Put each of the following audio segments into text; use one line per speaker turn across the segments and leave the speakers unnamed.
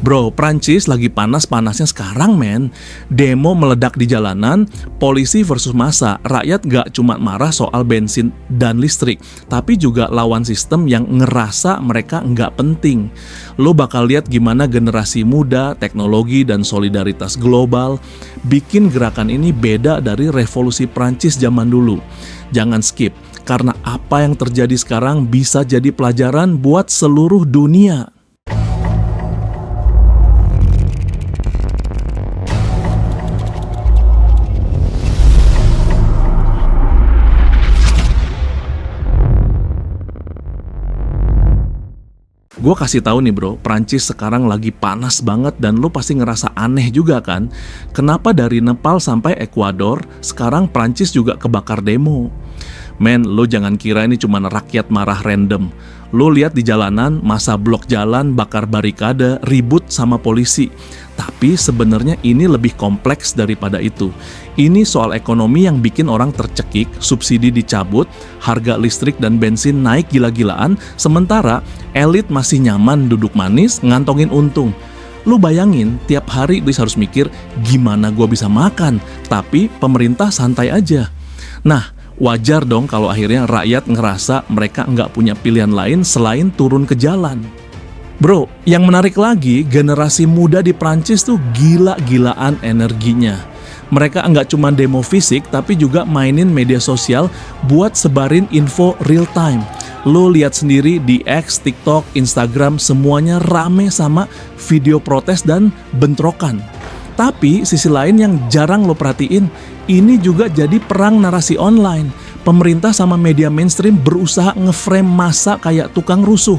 Bro, Prancis lagi panas-panasnya sekarang, men. Demo meledak di jalanan, polisi versus massa. Rakyat gak cuma marah soal bensin dan listrik, tapi juga lawan sistem yang ngerasa mereka nggak penting. Lo bakal lihat gimana generasi muda, teknologi, dan solidaritas global bikin gerakan ini beda dari revolusi Prancis zaman dulu. Jangan skip, karena apa yang terjadi sekarang bisa jadi pelajaran buat seluruh dunia. Gue kasih tahu nih bro, Prancis sekarang lagi panas banget dan lo pasti ngerasa aneh juga kan? Kenapa dari Nepal sampai Ekuador, sekarang Prancis juga kebakar demo? Men, lo jangan kira ini cuma rakyat marah random. Lo lihat di jalanan, masa blok jalan, bakar barikade, ribut sama polisi. Tapi sebenarnya ini lebih kompleks daripada itu. Ini soal ekonomi yang bikin orang tercekik, subsidi dicabut, harga listrik dan bensin naik gila-gilaan, sementara elit masih nyaman duduk manis, ngantongin untung. Lu bayangin, tiap hari lu harus mikir, gimana gua bisa makan? Tapi pemerintah santai aja. Nah, wajar dong kalau akhirnya rakyat ngerasa mereka nggak punya pilihan lain selain turun ke jalan. Bro, yang menarik lagi, generasi muda di Prancis tuh gila-gilaan energinya. Mereka nggak cuma demo fisik, tapi juga mainin media sosial buat sebarin info real time. Lo lihat sendiri di X, TikTok, Instagram, semuanya rame sama video protes dan bentrokan. Tapi sisi lain yang jarang lo perhatiin, ini juga jadi perang narasi online. Pemerintah sama media mainstream berusaha ngeframe massa kayak tukang rusuh.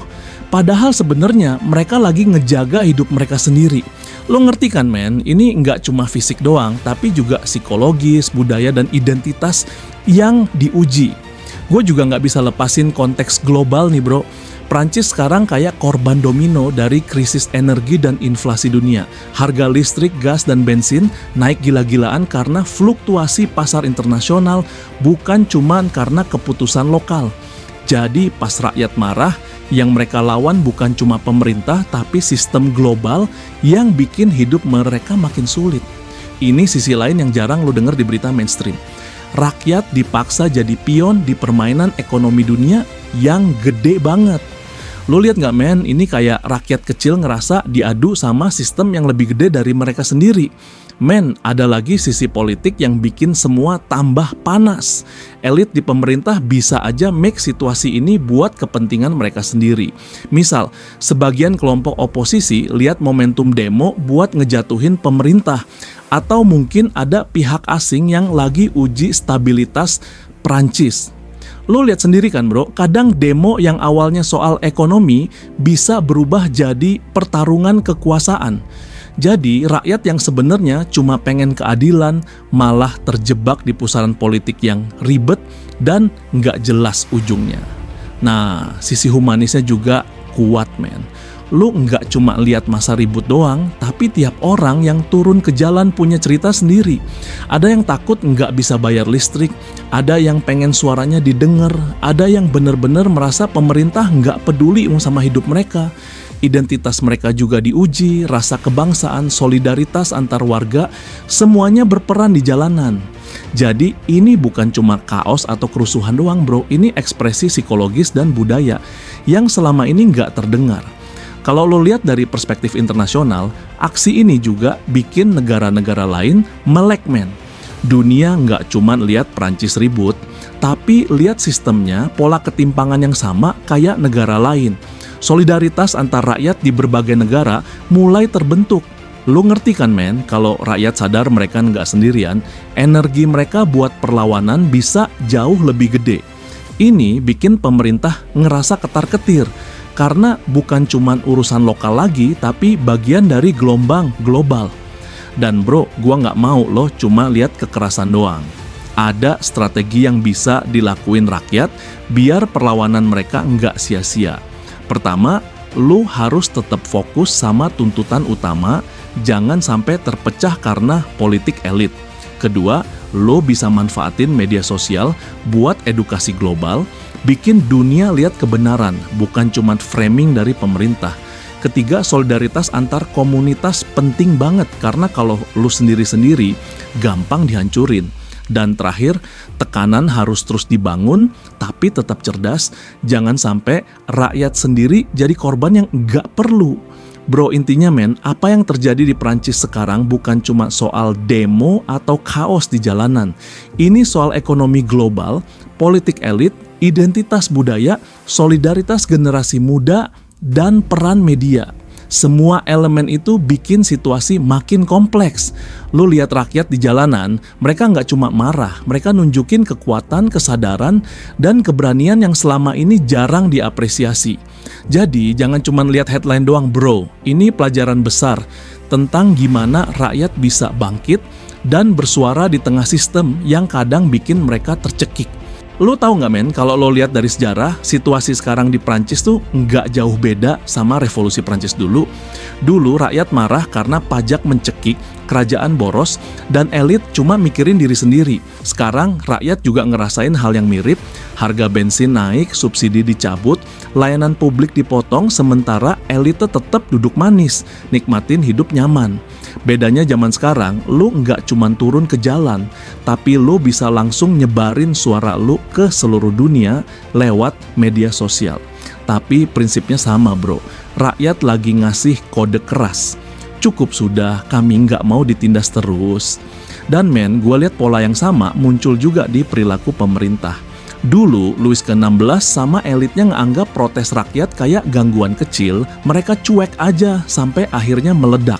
Padahal sebenarnya mereka lagi ngejaga hidup mereka sendiri. Lo ngerti kan men, ini nggak cuma fisik doang, tapi juga psikologis, budaya, dan identitas yang diuji. Gue juga nggak bisa lepasin konteks global nih bro. Prancis sekarang kayak korban domino dari krisis energi dan inflasi dunia. Harga listrik, gas, dan bensin naik gila-gilaan karena fluktuasi pasar internasional, bukan cuman karena keputusan lokal. Jadi pas rakyat marah, yang mereka lawan bukan cuma pemerintah, tapi sistem global yang bikin hidup mereka makin sulit. Ini sisi lain yang jarang lo denger di berita mainstream. Rakyat dipaksa jadi pion di permainan ekonomi dunia yang gede banget. Lo lihat nggak men, ini kayak rakyat kecil ngerasa diadu sama sistem yang lebih gede dari mereka sendiri. Men, ada lagi sisi politik yang bikin semua tambah panas. Elit di pemerintah bisa aja make situasi ini buat kepentingan mereka sendiri. Misal, sebagian kelompok oposisi lihat momentum demo buat ngejatuhin pemerintah. Atau mungkin ada pihak asing yang lagi uji stabilitas Prancis. Lo lihat sendiri kan bro, kadang demo yang awalnya soal ekonomi bisa berubah jadi pertarungan kekuasaan. Jadi rakyat yang sebenarnya cuma pengen keadilan malah terjebak di pusaran politik yang ribet dan nggak jelas ujungnya. Nah, sisi humanisnya juga kuat men. Lu nggak cuma lihat masa ribut doang, tapi tiap orang yang turun ke jalan punya cerita sendiri. Ada yang takut nggak bisa bayar listrik, ada yang pengen suaranya didengar, ada yang bener-bener merasa pemerintah nggak peduli sama hidup mereka. Identitas mereka juga diuji, rasa kebangsaan, solidaritas antar warga, semuanya berperan di jalanan. Jadi ini bukan cuma kaos atau kerusuhan doang bro, ini ekspresi psikologis dan budaya yang selama ini nggak terdengar. Kalau lo lihat dari perspektif internasional, aksi ini juga bikin negara-negara lain melek men. Dunia nggak cuma lihat Prancis ribut, tapi lihat sistemnya, pola ketimpangan yang sama kayak negara lain. Solidaritas antar rakyat di berbagai negara mulai terbentuk. Lo ngerti kan men, kalau rakyat sadar mereka nggak sendirian, energi mereka buat perlawanan bisa jauh lebih gede. Ini bikin pemerintah ngerasa ketar-ketir, karena bukan cuman urusan lokal lagi, tapi bagian dari gelombang global. Dan bro, gua nggak mau lo cuma lihat kekerasan doang. Ada strategi yang bisa dilakuin rakyat biar perlawanan mereka nggak sia-sia. Pertama, lo harus tetap fokus sama tuntutan utama, jangan sampai terpecah karena politik elit. Kedua, lo bisa manfaatin media sosial buat edukasi global, bikin dunia lihat kebenaran, bukan cuma framing dari pemerintah. Ketiga, solidaritas antar komunitas penting banget, karena kalau lu sendiri-sendiri gampang dihancurin. Dan terakhir, tekanan harus terus dibangun, tapi tetap cerdas. Jangan sampai rakyat sendiri jadi korban yang nggak perlu. Bro, intinya apa yang terjadi di Prancis sekarang bukan cuma soal demo atau kaos di jalanan. Ini soal ekonomi global, politik elit, identitas budaya, solidaritas generasi muda, dan peran media. Semua elemen itu bikin situasi makin kompleks. Lu lihat rakyat di jalanan, mereka nggak cuma marah, mereka nunjukin kekuatan, kesadaran, dan keberanian yang selama ini jarang diapresiasi. Jadi jangan cuma lihat headline doang bro, ini pelajaran besar tentang gimana rakyat bisa bangkit dan bersuara di tengah sistem yang kadang bikin mereka tercekik. Lo tahu nggak kalau lo lihat dari sejarah, situasi sekarang di Prancis tuh nggak jauh beda sama revolusi Prancis dulu. Dulu rakyat marah karena pajak mencekik, kerajaan boros, dan elit cuma mikirin diri sendiri. Sekarang rakyat juga ngerasain hal yang mirip, harga bensin naik, subsidi dicabut, layanan publik dipotong, sementara elite tetap duduk manis, nikmatin hidup nyaman. Bedanya zaman sekarang, lu nggak cuma turun ke jalan, tapi lu bisa langsung nyebarin suara lu ke seluruh dunia lewat media sosial. Tapi prinsipnya sama bro, rakyat lagi ngasih kode keras. Cukup sudah, kami nggak mau ditindas terus. Dan gue lihat pola yang sama muncul juga di perilaku pemerintah. Dulu, Louis ke-16 sama elitnya nganggap protes rakyat kayak gangguan kecil, mereka cuek aja sampai akhirnya meledak.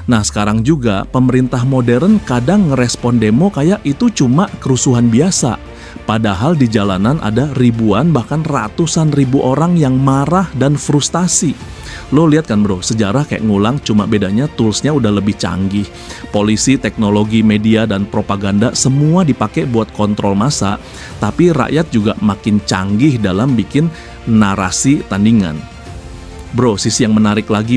Nah sekarang juga pemerintah modern kadang ngerespon demo kayak itu cuma kerusuhan biasa. Padahal di jalanan ada ribuan bahkan ratusan ribu orang yang marah dan frustasi. Lo lihat kan bro, sejarah kayak ngulang, cuma bedanya toolsnya udah lebih canggih. Polisi, teknologi, media, dan propaganda semua dipakai buat kontrol massa. Tapi rakyat juga makin canggih dalam bikin narasi tandingan. Bro, sisi yang menarik lagi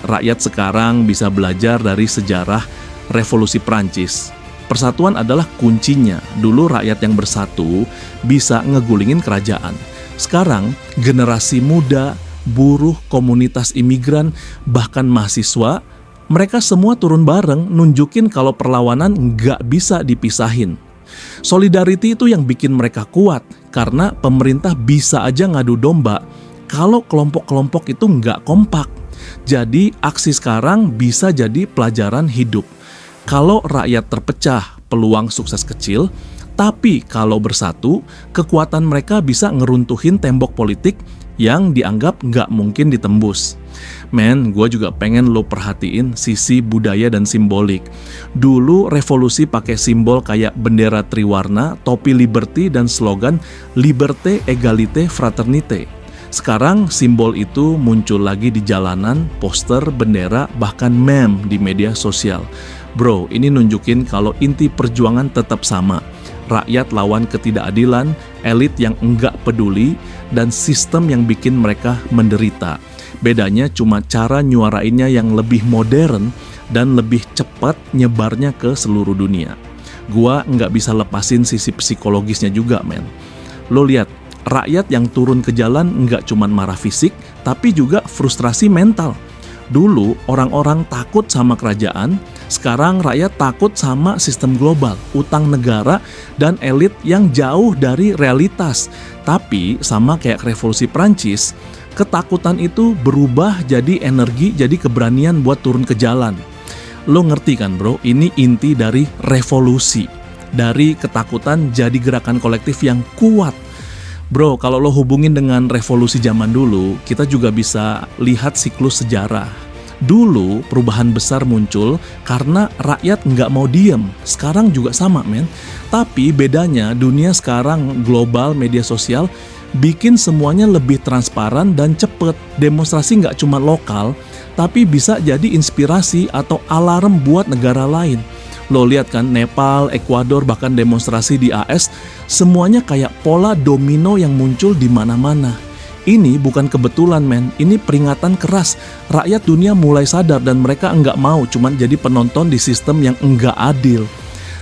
rakyat sekarang bisa belajar dari sejarah revolusi Prancis. Persatuan adalah kuncinya. Dulu rakyat yang bersatu bisa ngegulingin kerajaan. Sekarang generasi muda, buruh, komunitas imigran, bahkan mahasiswa, mereka semua turun bareng nunjukin kalau perlawanan nggak bisa dipisahin. Solidarity itu yang bikin mereka kuat, karena pemerintah bisa aja ngadu domba kalau kelompok-kelompok itu nggak kompak. Jadi aksi sekarang bisa jadi pelajaran hidup. Kalau rakyat terpecah, peluang sukses kecil. Tapi kalau bersatu, kekuatan mereka bisa ngeruntuhin tembok politik yang dianggap nggak mungkin ditembus. Gue juga pengen lo perhatiin sisi budaya dan simbolik. Dulu revolusi pakai simbol kayak bendera triwarna, topi liberty, dan slogan Liberté, Égalité, Fraternité. Sekarang simbol itu muncul lagi di jalanan, poster, bendera, bahkan meme di media sosial. Bro, ini nunjukin kalau inti perjuangan tetap sama. Rakyat lawan ketidakadilan, elit yang enggak peduli, dan sistem yang bikin mereka menderita. Bedanya cuma cara nyuarainnya yang lebih modern dan lebih cepat nyebarnya ke seluruh dunia. Gua nggak bisa lepasin sisi psikologisnya juga, Lo lihat, rakyat yang turun ke jalan nggak cuma marah fisik, tapi juga frustrasi mental. Dulu orang-orang takut sama kerajaan, sekarang rakyat takut sama sistem global, utang negara, dan elit yang jauh dari realitas. Tapi sama kayak revolusi Prancis, ketakutan itu berubah jadi energi, jadi keberanian buat turun ke jalan. Lo ngerti kan bro, ini inti dari revolusi. Dari ketakutan jadi gerakan kolektif yang kuat. Bro, kalau lo hubungin dengan revolusi zaman dulu, kita juga bisa lihat siklus sejarah. Dulu perubahan besar muncul karena rakyat nggak mau diem. Sekarang juga sama, Tapi bedanya dunia sekarang global, media sosial, bikin semuanya lebih transparan dan cepet. Demonstrasi nggak cuma lokal, tapi bisa jadi inspirasi atau alarm buat negara lain. Lo lihat kan, Nepal, Ekuador, bahkan demonstrasi di AS, semuanya kayak pola domino yang muncul di mana-mana. Ini bukan kebetulan, ini peringatan keras. Rakyat dunia mulai sadar dan mereka enggak mau cuman jadi penonton di sistem yang enggak adil.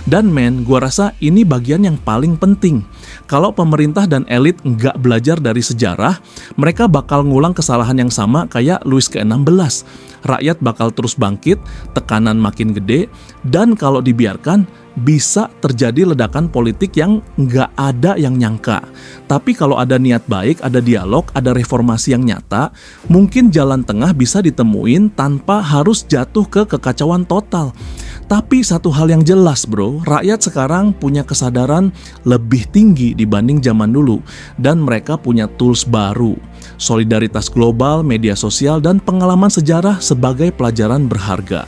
Dan men, gua rasa ini bagian yang paling penting. Kalau pemerintah dan elit nggak belajar dari sejarah, mereka bakal ngulang kesalahan yang sama kayak Louis ke-16. Rakyat bakal terus bangkit, tekanan makin gede, dan kalau dibiarkan, bisa terjadi ledakan politik yang nggak ada yang nyangka. Tapi kalau ada niat baik, ada dialog, ada reformasi yang nyata, mungkin jalan tengah bisa ditemuin tanpa harus jatuh ke kekacauan total. Tapi satu hal yang jelas bro, rakyat sekarang punya kesadaran lebih tinggi dibanding zaman dulu. Dan mereka punya tools baru, solidaritas global, media sosial, dan pengalaman sejarah sebagai pelajaran berharga.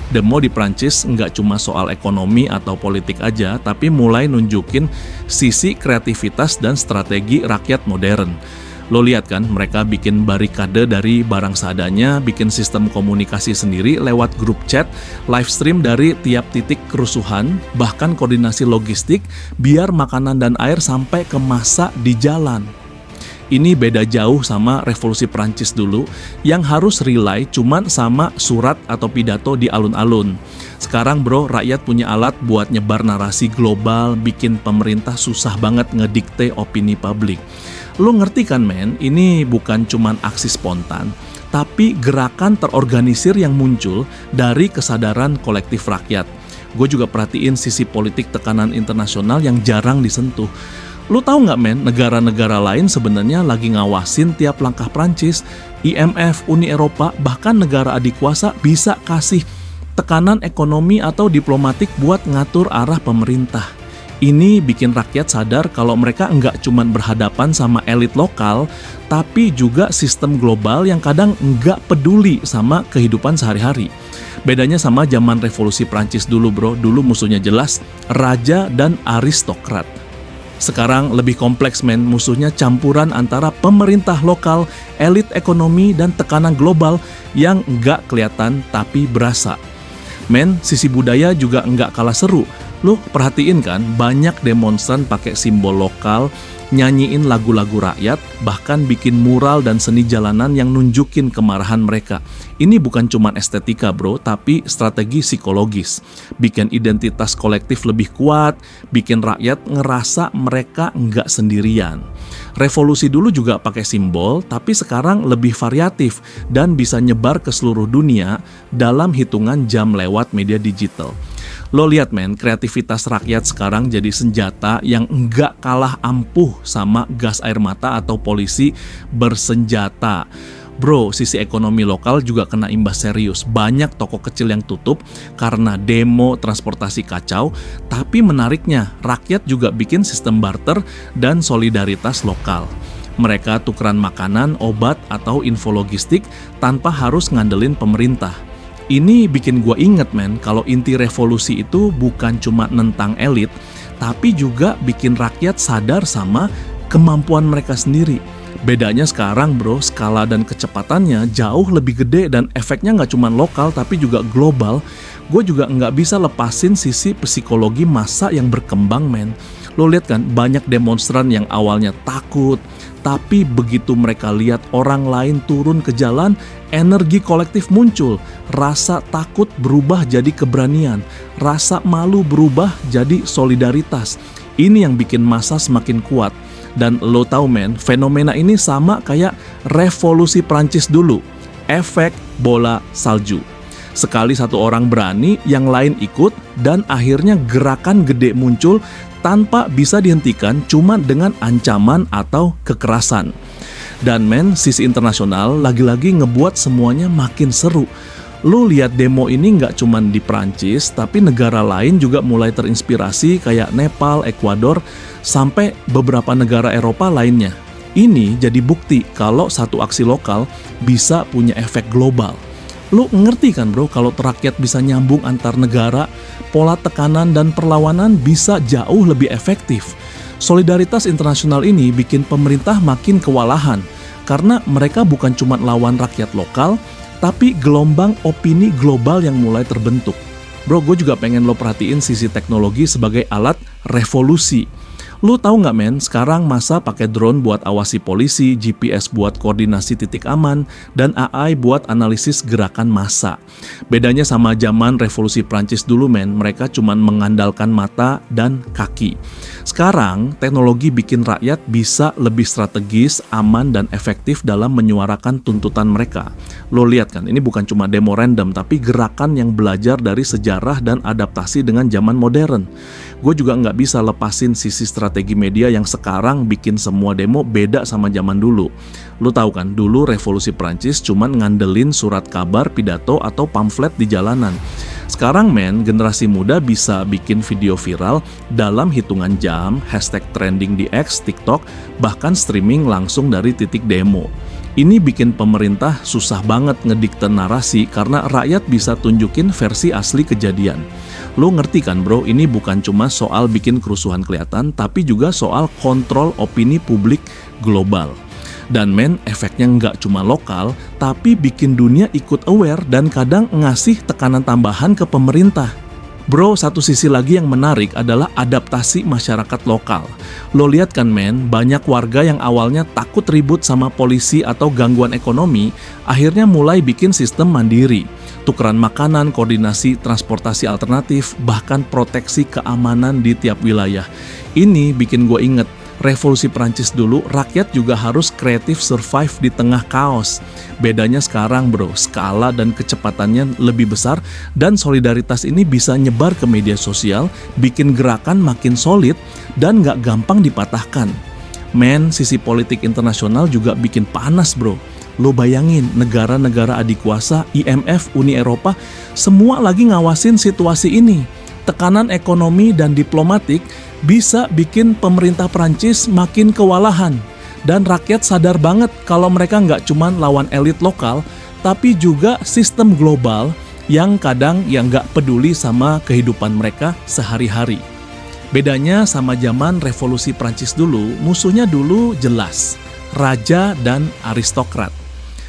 Demo di Prancis nggak cuma soal ekonomi atau politik aja, tapi mulai nunjukin sisi kreativitas dan strategi rakyat modern. Lo lihat kan, mereka bikin barikade dari barang seadanya, bikin sistem komunikasi sendiri lewat grup chat, live stream dari tiap titik kerusuhan, bahkan koordinasi logistik biar makanan dan air sampai ke massa di jalan. Ini beda jauh sama revolusi Prancis dulu yang harus rely cuman sama surat atau pidato di alun-alun. Sekarang bro, rakyat punya alat buat nyebar narasi global, bikin pemerintah susah banget ngedikte opini publik. Lo ngerti kan men, ini bukan cuman aksi spontan, tapi gerakan terorganisir yang muncul dari kesadaran kolektif rakyat. Gue juga perhatiin sisi politik tekanan internasional yang jarang disentuh. Lu tahu nggak men, negara-negara lain sebenarnya lagi ngawasin tiap langkah Prancis, IMF, Uni Eropa, bahkan negara adik kuasa bisa kasih tekanan ekonomi atau diplomatik buat ngatur arah pemerintah. Ini bikin rakyat sadar kalau mereka nggak cuma berhadapan sama elit lokal, tapi juga sistem global yang kadang nggak peduli sama kehidupan sehari-hari. Bedanya sama zaman revolusi Prancis dulu bro, dulu musuhnya jelas, raja dan aristokrat. Sekarang lebih kompleks men, musuhnya campuran antara pemerintah lokal, elit ekonomi, dan tekanan global yang nggak kelihatan tapi berasa. Men, sisi budaya juga nggak kalah seru. Lo perhatiin kan, banyak demonstran pakai simbol lokal, nyanyiin lagu-lagu rakyat, bahkan bikin mural dan seni jalanan yang nunjukin kemarahan mereka. Ini bukan cuma estetika bro, tapi strategi psikologis. Bikin identitas kolektif lebih kuat, bikin rakyat ngerasa mereka nggak sendirian. Revolusi dulu juga pakai simbol, tapi sekarang lebih variatif dan bisa nyebar ke seluruh dunia dalam hitungan jam lewat media digital. Lo lihat men, kreativitas rakyat sekarang jadi senjata yang nggak kalah ampuh sama gas air mata atau polisi bersenjata. Bro, sisi ekonomi lokal juga kena imbas serius. Banyak toko kecil yang tutup karena demo, transportasi kacau. Tapi menariknya, rakyat juga bikin sistem barter dan solidaritas lokal. Mereka tukeran makanan, obat, atau info logistik tanpa harus ngandelin pemerintah. Ini bikin gue inget men, kalau inti revolusi itu bukan cuma nentang elit, tapi juga bikin rakyat sadar sama kemampuan mereka sendiri. Bedanya sekarang bro, skala dan kecepatannya jauh lebih gede dan efeknya nggak cuma lokal tapi juga global. Gue juga nggak bisa lepasin sisi psikologi massa yang berkembang men. Lo lihat kan, banyak demonstran yang awalnya takut, tapi begitu mereka lihat orang lain turun ke jalan, energi kolektif muncul. Rasa takut berubah jadi keberanian, rasa malu berubah jadi solidaritas. Ini yang bikin massa semakin kuat. Dan lo tahu men, fenomena ini sama kayak revolusi Prancis dulu, efek bola salju. Sekali satu orang berani, yang lain ikut, dan akhirnya gerakan gede muncul tanpa bisa dihentikan cuma dengan ancaman atau kekerasan. Dan men, sisi internasional lagi-lagi ngebuat semuanya makin seru. Lu lihat demo ini nggak cuma di Prancis, tapi negara lain juga mulai terinspirasi kayak Nepal, Ekuador, sampai beberapa negara Eropa lainnya. Ini jadi bukti kalau satu aksi lokal bisa punya efek global. Lu ngerti kan bro, kalau rakyat bisa nyambung antar negara, pola tekanan dan perlawanan bisa jauh lebih efektif. Solidaritas internasional ini bikin pemerintah makin kewalahan, karena mereka bukan cuma lawan rakyat lokal, tapi gelombang opini global yang mulai terbentuk. Bro, gue juga pengen lo perhatiin sisi teknologi sebagai alat revolusi. Lu tahu nggak men, sekarang masa pakai drone buat awasi polisi, GPS buat koordinasi titik aman, dan AI buat analisis gerakan massa. Bedanya sama zaman revolusi Prancis dulu men, mereka cuma mengandalkan mata dan kaki. Sekarang, teknologi bikin rakyat bisa lebih strategis, aman, dan efektif dalam menyuarakan tuntutan mereka. Lo lihat kan, ini bukan cuma demo random, tapi gerakan yang belajar dari sejarah dan adaptasi dengan zaman modern. Gue juga nggak bisa lepasin sisi strategi media yang sekarang bikin semua demo beda sama zaman dulu. Lu tahu kan, dulu revolusi Prancis cuman ngandelin surat kabar, pidato, atau pamflet di jalanan. Sekarang men, generasi muda bisa bikin video viral dalam hitungan jam, hashtag trending di X, TikTok, bahkan streaming langsung dari titik demo. Ini bikin pemerintah susah banget ngedikte narasi karena rakyat bisa tunjukin versi asli kejadian. Lo ngerti kan bro, ini bukan cuma soal bikin kerusuhan kelihatan, tapi juga soal kontrol opini publik global. Dan men, efeknya nggak cuma lokal, tapi bikin dunia ikut aware dan kadang ngasih tekanan tambahan ke pemerintah. Bro, satu sisi lagi yang menarik adalah adaptasi masyarakat lokal. Lo lihat kan men, banyak warga yang awalnya takut ribut sama polisi atau gangguan ekonomi, akhirnya mulai bikin sistem mandiri. Tukeran makanan, koordinasi transportasi alternatif, bahkan proteksi keamanan di tiap wilayah. Ini bikin gue inget, revolusi Prancis dulu, rakyat juga harus kreatif survive di tengah kaos. Bedanya sekarang bro, skala dan kecepatannya lebih besar dan solidaritas ini bisa nyebar ke media sosial, bikin gerakan makin solid dan gak gampang dipatahkan. Men, sisi politik internasional juga bikin panas bro. Lo bayangin, negara-negara adikuasa, IMF, Uni Eropa, semua lagi ngawasin situasi ini. Tekanan ekonomi dan diplomatik bisa bikin pemerintah Prancis makin kewalahan. Dan rakyat sadar banget kalau mereka nggak cuma lawan elit lokal, tapi juga sistem global yang kadang nggak peduli sama kehidupan mereka sehari-hari. Bedanya sama zaman revolusi Prancis dulu, musuhnya dulu jelas, raja dan aristokrat.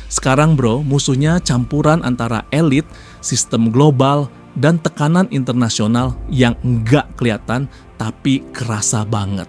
Sekarang bro, musuhnya campuran antara elit, sistem global, dan tekanan internasional yang nggak kelihatan tapi kerasa banget.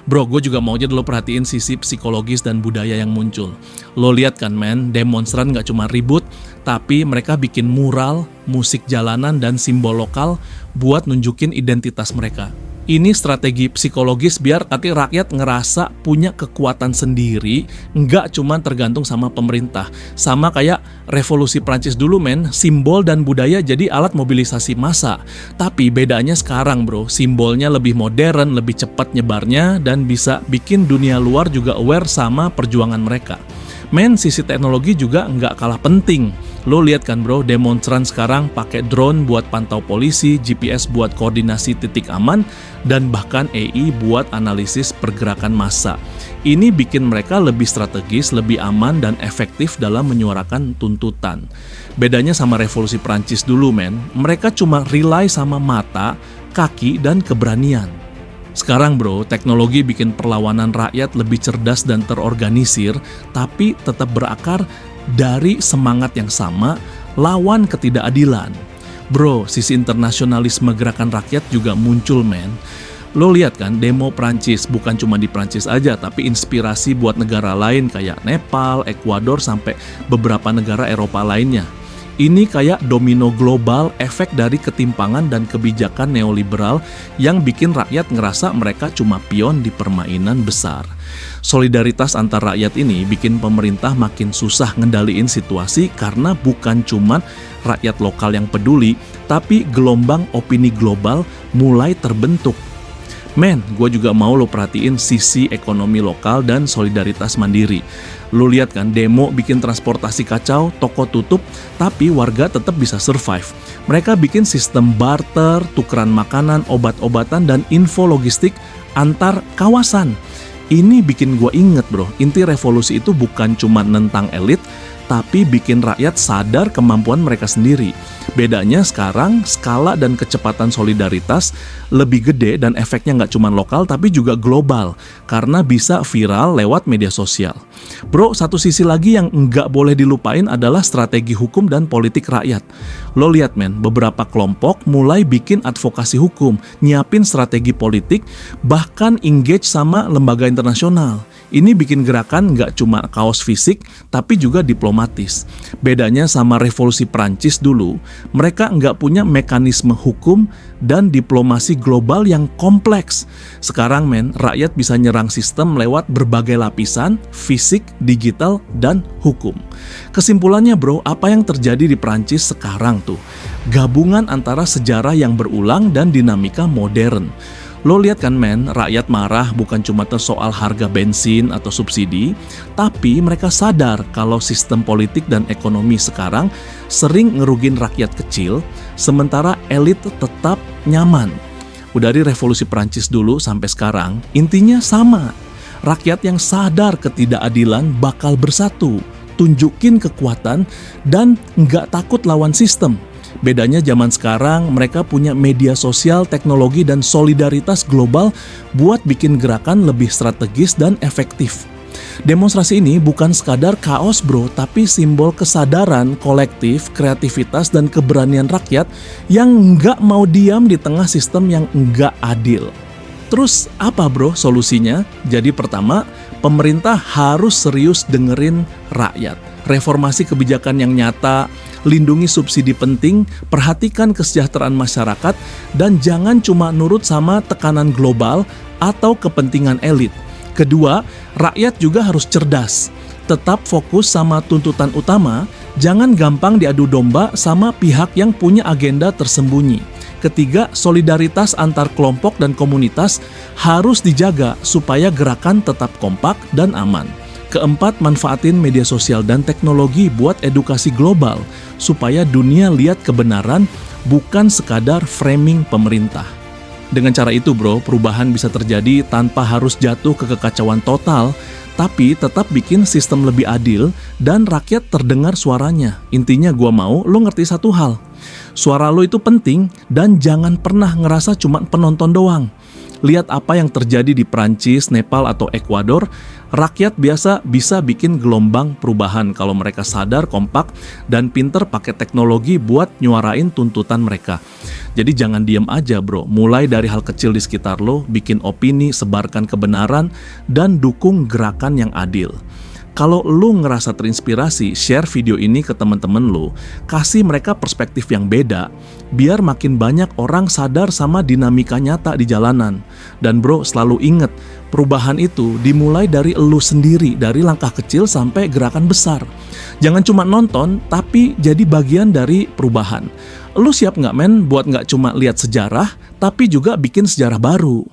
Bro, gue juga mau aja dulu perhatiin sisi psikologis dan budaya yang muncul. Lo lihat kan men, demonstran nggak cuma ribut, tapi mereka bikin mural, musik jalanan, dan simbol lokal buat nunjukin identitas mereka. Ini strategi psikologis biar nanti rakyat ngerasa punya kekuatan sendiri, nggak cuma tergantung sama pemerintah. Sama kayak revolusi Prancis dulu men, simbol dan budaya jadi alat mobilisasi massa. Tapi bedanya sekarang bro, simbolnya lebih modern, lebih cepat nyebarnya, dan bisa bikin dunia luar juga aware sama perjuangan mereka. Men, sisi teknologi juga nggak kalah penting. Lo lihat kan bro, demonstran sekarang pakai drone buat pantau polisi, GPS buat koordinasi titik aman, dan bahkan AI buat analisis pergerakan massa. Ini bikin mereka lebih strategis, lebih aman, dan efektif dalam menyuarakan tuntutan. Bedanya sama revolusi Prancis dulu men, mereka cuma rely sama mata, kaki, dan keberanian. Sekarang bro, teknologi bikin perlawanan rakyat lebih cerdas dan terorganisir, tapi tetap berakar dari semangat yang sama, lawan ketidakadilan. Bro, sisi internasionalisme gerakan rakyat juga muncul men. Lo lihat kan, demo Prancis bukan cuma di Prancis aja, tapi inspirasi buat negara lain kayak Nepal, Ekuador, sampai beberapa negara Eropa lainnya. Ini kayak domino global, efek dari ketimpangan dan kebijakan neoliberal yang bikin rakyat ngerasa mereka cuma pion di permainan besar. Solidaritas antar rakyat ini bikin pemerintah makin susah ngendaliin situasi karena bukan cuma rakyat lokal yang peduli, tapi gelombang opini global mulai terbentuk. Men, gue juga mau lo perhatiin sisi ekonomi lokal dan solidaritas mandiri. Lo lihat kan, demo bikin transportasi kacau, toko tutup, tapi warga tetap bisa survive. Mereka bikin sistem barter, tukeran makanan, obat-obatan, dan info logistik antar kawasan. Ini bikin gue inget bro, inti revolusi itu bukan cuma nentang elit, tapi bikin rakyat sadar kemampuan mereka sendiri. Bedanya sekarang, skala dan kecepatan solidaritas lebih gede dan efeknya nggak cuma lokal tapi juga global, karena bisa viral lewat media sosial. Bro, satu sisi lagi yang nggak boleh dilupain adalah strategi hukum dan politik rakyat. Lo lihat men, beberapa kelompok mulai bikin advokasi hukum, nyiapin strategi politik, bahkan engage sama lembaga internasional. Ini bikin gerakan nggak cuma kaos fisik, tapi juga diplomatis. Bedanya sama revolusi Prancis dulu, mereka nggak punya mekanisme hukum dan diplomasi global yang kompleks. Sekarang men, rakyat bisa nyerang sistem lewat berbagai lapisan, fisik, digital, dan hukum. Kesimpulannya bro, apa yang terjadi di Prancis sekarang tuh? Gabungan antara sejarah yang berulang dan dinamika modern. Lo lihat kan men, rakyat marah bukan cuma soal harga bensin atau subsidi, tapi mereka sadar kalau sistem politik dan ekonomi sekarang sering ngerugin rakyat kecil, sementara elit tetap nyaman. Udah dari revolusi Prancis dulu sampai sekarang, intinya sama. Rakyat yang sadar ketidakadilan bakal bersatu, tunjukin kekuatan, dan nggak takut lawan sistem. Bedanya zaman sekarang, mereka punya media sosial, teknologi, dan solidaritas global buat bikin gerakan lebih strategis dan efektif. Demonstrasi ini bukan sekadar kaos bro, tapi simbol kesadaran kolektif, kreativitas, dan keberanian rakyat yang nggak mau diam di tengah sistem yang nggak adil. Terus apa bro solusinya? Jadi pertama, pemerintah harus serius dengerin rakyat. Reformasi kebijakan yang nyata, lindungi subsidi penting, perhatikan kesejahteraan masyarakat, dan jangan cuma nurut sama tekanan global atau kepentingan elit. Kedua, rakyat juga harus cerdas. Tetap fokus sama tuntutan utama, jangan gampang diadu domba sama pihak yang punya agenda tersembunyi. Ketiga, solidaritas antar kelompok dan komunitas harus dijaga supaya gerakan tetap kompak dan aman. Keempat, manfaatin media sosial dan teknologi buat edukasi global supaya dunia lihat kebenaran, bukan sekadar framing pemerintah. Dengan cara itu bro, perubahan bisa terjadi tanpa harus jatuh ke kekacauan total, tapi tetap bikin sistem lebih adil dan rakyat terdengar suaranya. Intinya gua mau lo ngerti satu hal, suara lo itu penting dan jangan pernah ngerasa cuma penonton doang. Lihat apa yang terjadi di Prancis, Nepal, atau Ekuador. Rakyat biasa bisa bikin gelombang perubahan kalau mereka sadar, kompak, dan pinter pakai teknologi buat nyuarain tuntutan mereka. Jadi jangan diam aja bro, mulai dari hal kecil di sekitar lo, bikin opini, sebarkan kebenaran, dan dukung gerakan yang adil. Kalau lu ngerasa terinspirasi, share video ini ke teman-teman lu, kasih mereka perspektif yang beda, biar makin banyak orang sadar sama dinamika nyata di jalanan. Dan bro, selalu inget, perubahan itu dimulai dari lu sendiri, dari langkah kecil sampai gerakan besar. Jangan cuma nonton, tapi jadi bagian dari perubahan. Lu siap nggak men buat nggak cuma lihat sejarah, tapi juga bikin sejarah baru?